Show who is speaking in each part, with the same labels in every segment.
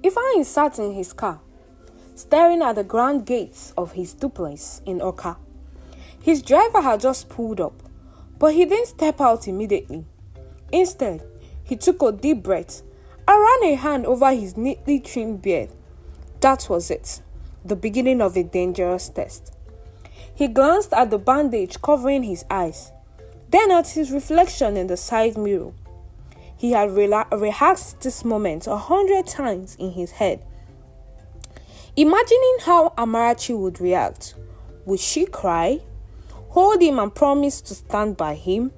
Speaker 1: Ifeanyi sat in his car, staring at the grand gates of his duplex in Oka. His driver had just pulled up, but he didn't step out immediately. Instead, he took a deep breath and ran a hand over his neatly trimmed beard. That was it, the beginning of a dangerous test. He glanced at the bandage covering his eyes, then at his reflection in the side mirror. He had rehearsed this moment 100 times in his head, imagining how Amarachi would react. Would she cry, hold him and promise to stand by him?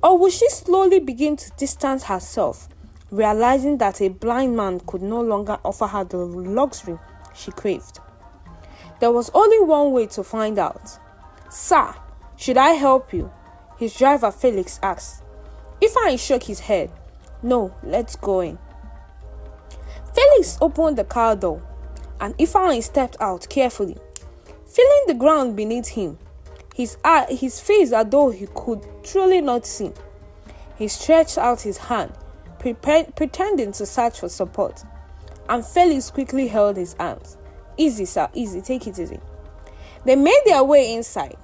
Speaker 1: Or would she slowly begin to distance herself, realizing that a blind man could no longer offer her the luxury she craved? There was only one way to find out. "Sir, should I help you?" his driver Felix asked. Ifeanyi shook his head. "No, let's go in." Felix opened the car door, and Ifeanyi stepped out carefully, feeling the ground beneath him. His face as though he could truly not see. He stretched out his hand, pretending to search for support, and Felix quickly held his arms. "Easy, sir, easy, take it easy." They made their way inside,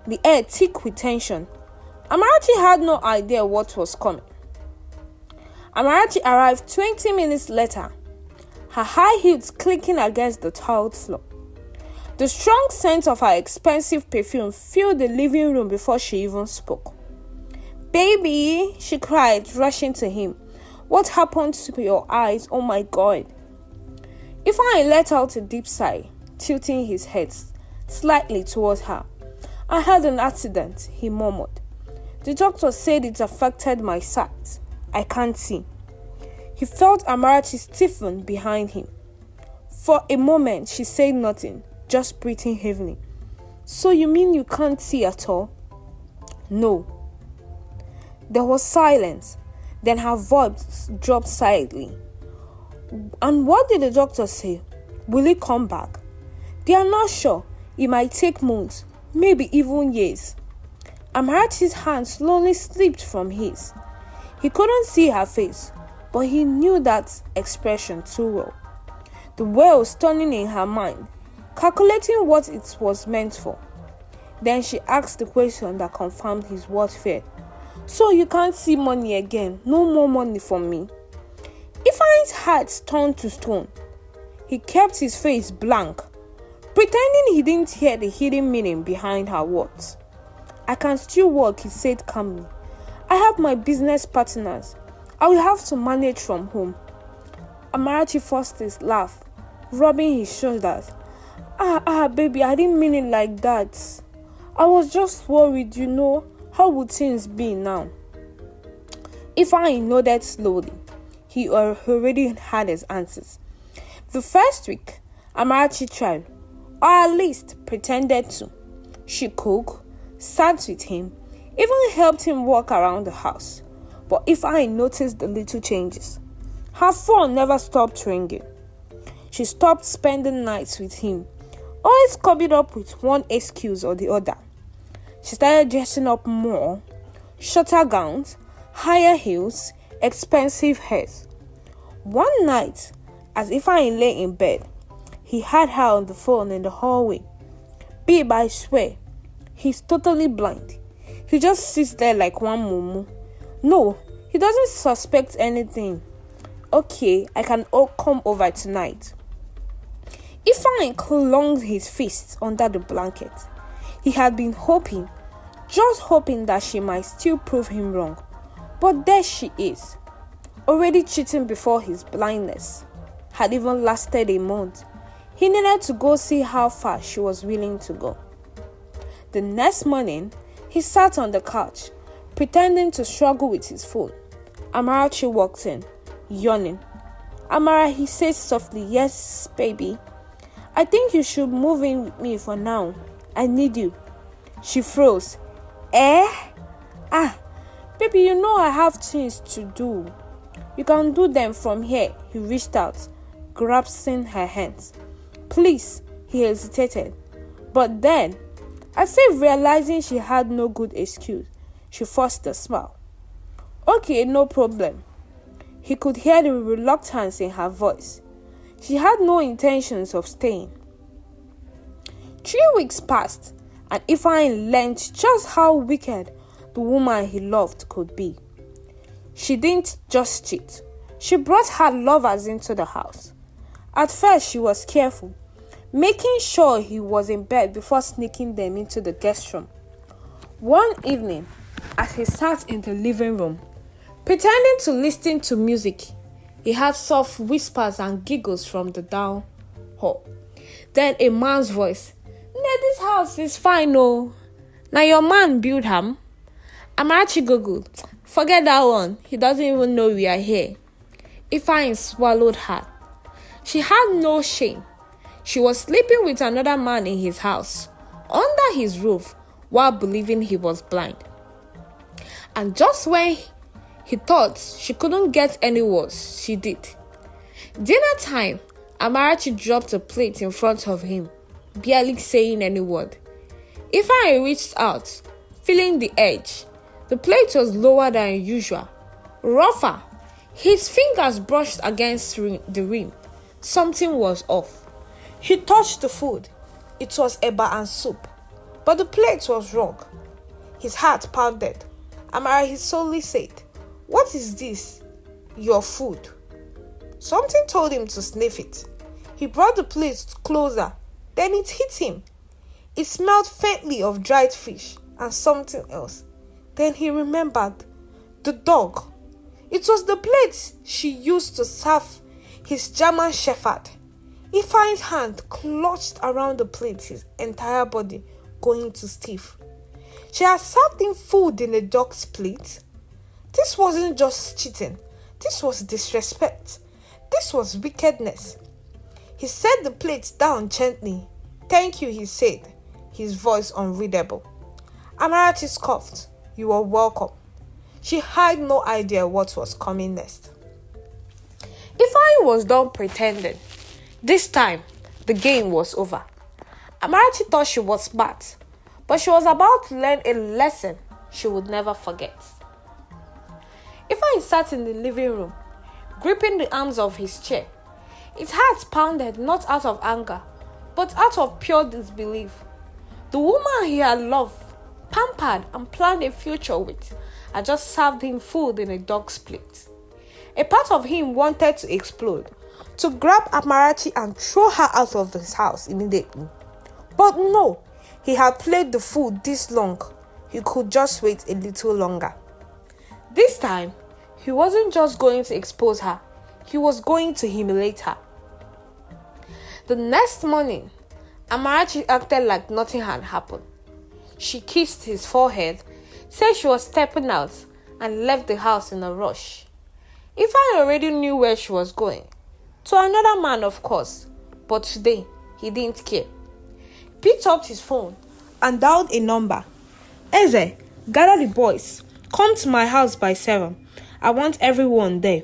Speaker 1: the air thick with tension. Amarachi had no idea what was coming. Amarachi arrived 20 minutes later, her high heels clicking against the tiled floor. The strong scent of her expensive perfume filled the living room before she even spoke. "Baby," she cried, rushing to him. "What happened to your eyes? Oh my God." Ifeanyi let out a deep sigh, tilting his head slightly towards her. "I had an accident," he murmured. "The doctor said it affected my sight. I can't see." He felt Amarachi stiffen behind him. For a moment, she said nothing, just breathing heavily. "So you mean you can't see at all?" "No." There was silence. Then her voice dropped silently. "And what did the doctor say? Will he come back?" "They are not sure. It might take months, maybe even years." Amarachi's hand slowly slipped from his. He couldn't see her face, but he knew that expression too well. The wheels turning in her mind, calculating what it was meant for. Then she asked the question that confirmed his worst fear. "So you can't see money again? No more money from me?" Ifeanyi's heart turned to stone. He kept his face blank, pretending he didn't hear the hidden meaning behind her words. "I can still work," he said calmly. "I have my business partners. I will have to manage from home." Amarachi forced his laugh, rubbing his shoulders. Baby, I didn't mean it like that. I was just worried, How would things be now?" Ifeanyi nodded slowly. He already had his answers. The first week, Amarachi tried, or at least pretended to. She cooked, sat with him, even helped him walk around the house. But Ifeanyi noticed the little changes. Her phone never stopped ringing. She stopped spending nights with him, always coming up with one excuse or the other. She started dressing up more, shorter gowns, higher heels, expensive hairs. One night, as Ifeanyi lay in bed, he had her on the phone in the hallway. "Babe, I swear, he's totally blind. He just sits there like one mumu. No, he doesn't suspect anything. Okay, I can come over tonight." Ifeanyi clung his fists under the blanket. He had been hoping, just hoping that she might still prove him wrong. But there she is, already cheating before his blindness had even lasted a month. He needed to go see how far she was willing to go. The next morning, he sat on the couch, pretending to struggle with his phone. Amarachi walked in, yawning. "Amara," he said softly. "Yes, baby. I think you should move in with me for now. I need you." She froze. "Eh? Baby, I have things to do. You can do them from here." He reached out, grasping her hands. "Please," he hesitated. But then, as if realizing she had no good excuse, she forced a smile. "Okay, no problem." He could hear the reluctance in her voice. She had no intentions of staying. 3 weeks passed, and Ifeanyi learned just how wicked the woman he loved could be. She didn't just cheat. She brought her lovers into the house. At first, she was careful, making sure he was in bed before sneaking them into the guest room. One evening, as he sat in the living room, pretending to listen to music, he heard soft whispers and giggles from the down hall. Then a man's voice, "This house is fine, oh. Now your man build ham." Amarachi googled, "Forget that one. He doesn't even know we are here." Ifeanyi swallowed hard. She had no shame. She was sleeping with another man in his house, under his roof, while believing he was blind. And just when he thought she couldn't get any worse, she did. Dinner time, Amarachi dropped a plate in front of him, barely saying any word. Ifeanyi reached out, feeling the edge. The plate was lower than usual, rougher. His fingers brushed against the rim. Something was off. He touched the food. It was eba and soup, but the plate was wrong. His heart pounded. Amarachi slowly said, "What is this? Your food." Something told him to sniff it. He brought the plate closer. Then it hit him. It smelled faintly of dried fish and something else. Then he remembered. The dog. It was the plate she used to serve his German shepherd. Ifeanyi's hand clutched around the plate, his entire body going to stiff. She had served him food in a dog's plate. This wasn't just cheating. This was disrespect. This was wickedness. He set the plate down gently. "Thank you," he said, his voice unreadable. Amarachi scoffed. "You are welcome." She had no idea what was coming next. Ifeanyi was done pretending. This time, the game was over. Amarachi thought she was smart, but she was about to learn a lesson she would never forget. Ifeanyi sat in the living room, gripping the arms of his chair. His heart pounded not out of anger, but out of pure disbelief. The woman he had loved, pampered, and planned a future with had just served him food in a dog's plate. A part of him wanted to explode, to grab Amarachi and throw her out of his house immediately. But no, he had played the fool this long. He could just wait a little longer. This time, he wasn't just going to expose her, he was going to humiliate her. The next morning, Amarachi acted like nothing had happened. She kissed his forehead, said she was stepping out, and left the house in a rush. Ifeanyi already knew where she was going. To another man, of course, but today, he didn't care. He picked up his phone and dialed a number. "Eze, gather the boys. Come to my house by 7. I want everyone there.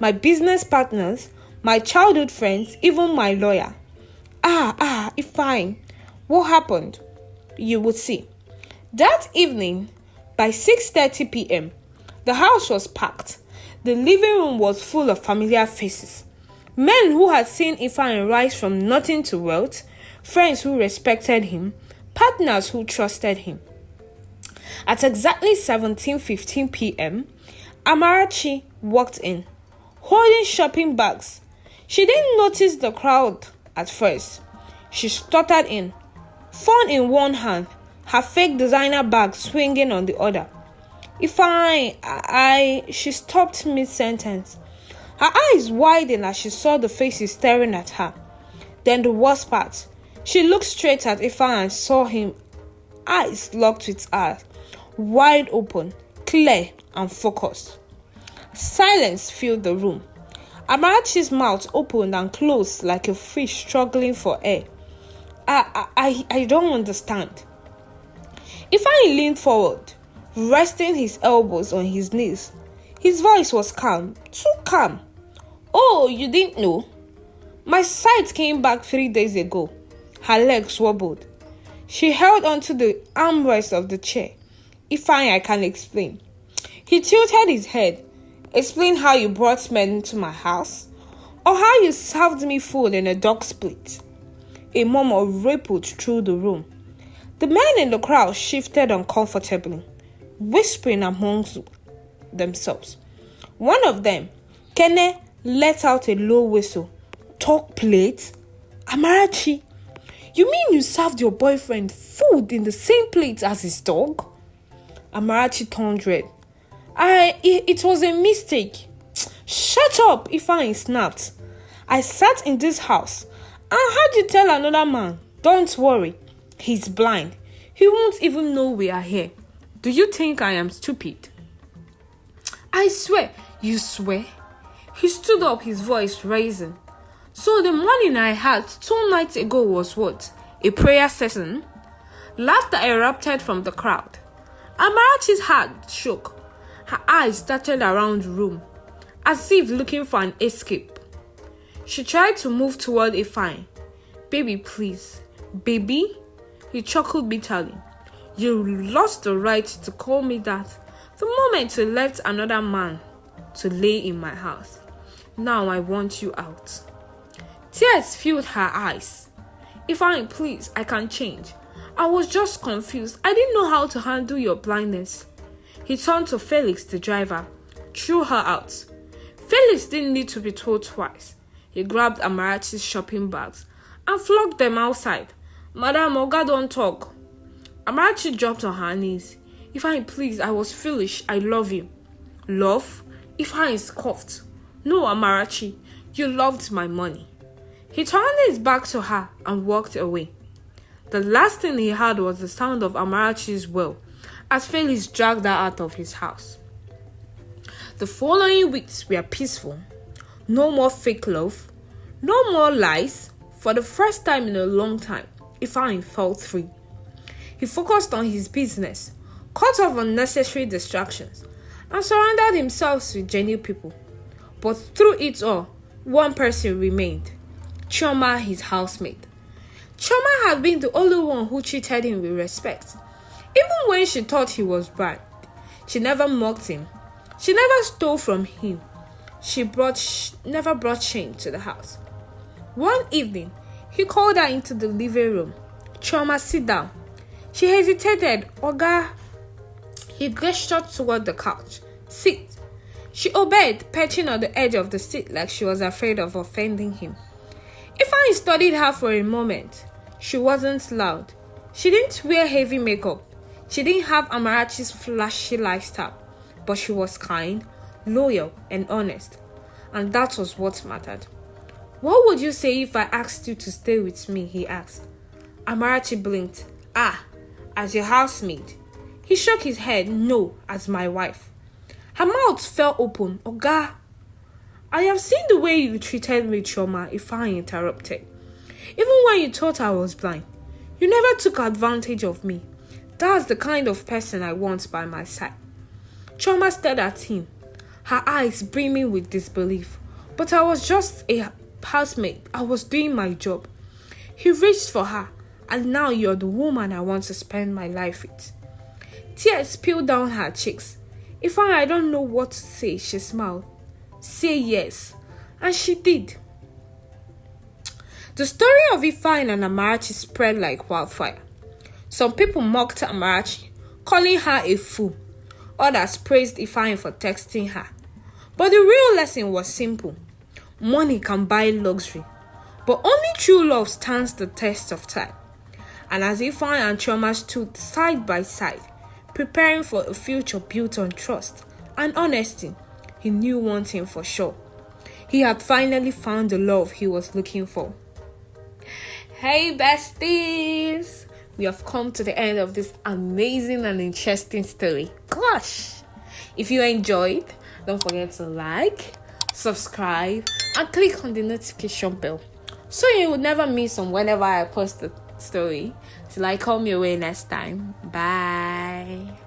Speaker 1: My business partners, my childhood friends, even my lawyer." Ifeanyi, what happened? You would see. That evening, by 6:30 p.m., the house was packed. The living room was full of familiar faces. Men who had seen Ifeanyi rise from nothing to wealth, friends who respected him, partners who trusted him. At exactly 17:15 p.m., Amarachi walked in, holding shopping bags. She didn't notice the crowd at first. She stuttered in, phone in one hand, her fake designer bag swinging on the other. "Ifeanyi, she stopped mid-sentence. Her eyes widened as she saw the faces staring at her. Then the worst part, she looked straight at Ifeanyi and saw him, eyes locked with hers, wide open, clear and focused. Silence filled the room. Amarachi's mouth opened and closed like a fish struggling for air. I don't understand." Ifeanyi leaned forward, resting his elbows on his knees. His voice was calm, too calm. "Oh, you didn't know? My sight came back 3 days ago." Her legs wobbled. She held onto the armrest of the chair. "Ifeanyi, I can explain." He tilted his head. "Explain how you brought men into my house?" or how you served me food in a dog's plate." A murmur rippled through the room. The men in the crowd shifted uncomfortably, whispering amongst themselves. One of them, Kene, let out a low whistle. "Dog plate? Amarachi, you mean you served your boyfriend food in the same plate as his dog?" Amarachi turned red. It was a mistake." "Shut up," Ifeanyi snapped. "I sat in this house and heard you tell another man. Don't worry, he's blind. He won't even know we are here. Do you think I am stupid?" "I swear." "You swear?" He stood up, his voice rising. "So the morning I had 2 nights ago was what? A prayer session?" Laughter erupted from the crowd. Amarachi's heart shook. Her eyes darted around the room, as if looking for an escape. She tried to move toward Ifeanyi. "Baby, please." "Baby?" He chuckled bitterly. "You lost the right to call me that the moment you let another man to lay in my house. Now I want you out." Tears filled her eyes. "Ifeanyi, please, I can change. I was just confused. I didn't know how to handle your blindness." He turned to Felix, the driver, threw her out. Felix didn't need to be told twice. He grabbed Amarachi's shopping bags and flogged them outside. "Madam, Oga don't talk." Amarachi dropped on her knees. "Ifeanyi, please, I was foolish. I love you." "Love?" Ifeanyi scoffed. "No, Amarachi, you loved my money." He turned his back to her and walked away. The last thing he heard was the sound of Amarachi's wail as Felix dragged her out of his house. The following weeks were peaceful. No more fake love, no more lies. For the first time in a long time, Ifeanyi felt free. He focused on his business, cut off unnecessary distractions, and surrounded himself with genuine people. But through it all, one person remained: Chioma, his housemate. Chioma had been the only one who treated him with respect. Even when she thought he was bad, she never mocked him. She never stole from him. She never brought shame to the house. One evening, he called her into the living room. "Chioma, sit down." She hesitated. "Oga." He gestured toward the couch. "Sit." She obeyed, perching on the edge of the seat like she was afraid of offending him. Ifeanyi studied her for a moment. She wasn't loud. She didn't wear heavy makeup. She didn't have Amarachi's flashy lifestyle. But she was kind, loyal, and honest. And that was what mattered. "What would you say if I asked you to stay with me?" he asked. Amarachi blinked. "Ah, as your housemaid." He shook his head. "No, as my wife." Her mouth fell open. "Oga." "I have seen the way you treated me, Chioma," Ifeanyi interrupted. "Even when you thought I was blind, you never took advantage of me. That's the kind of person I want by my side." Chioma stared at him, her eyes brimming with disbelief. "But I was just a housemaid. I was doing my job." He reached for her. "And now you're the woman I want to spend my life with." Tears spilled down her cheeks. "Ifeanyi, I don't know what to say," she smiled. "Say yes." And she did. The story of Ifeanyi and Amarachi spread like wildfire. Some people mocked Amarachi, calling her a fool. Others praised Ifeanyi for texting her. But the real lesson was simple. Money can buy luxury, but only true love stands the test of time. And as Ifeanyi and Chioma stood side by side, preparing for a future built on trust and honesty, he knew one thing for sure. He had finally found the love he was looking for. Hey besties! We have come to the end of this amazing and interesting story. Gosh! If you enjoyed, don't forget to like, subscribe, and click on the notification bell so you would never miss on whenever I post a story. Till I come your way next time. Bye!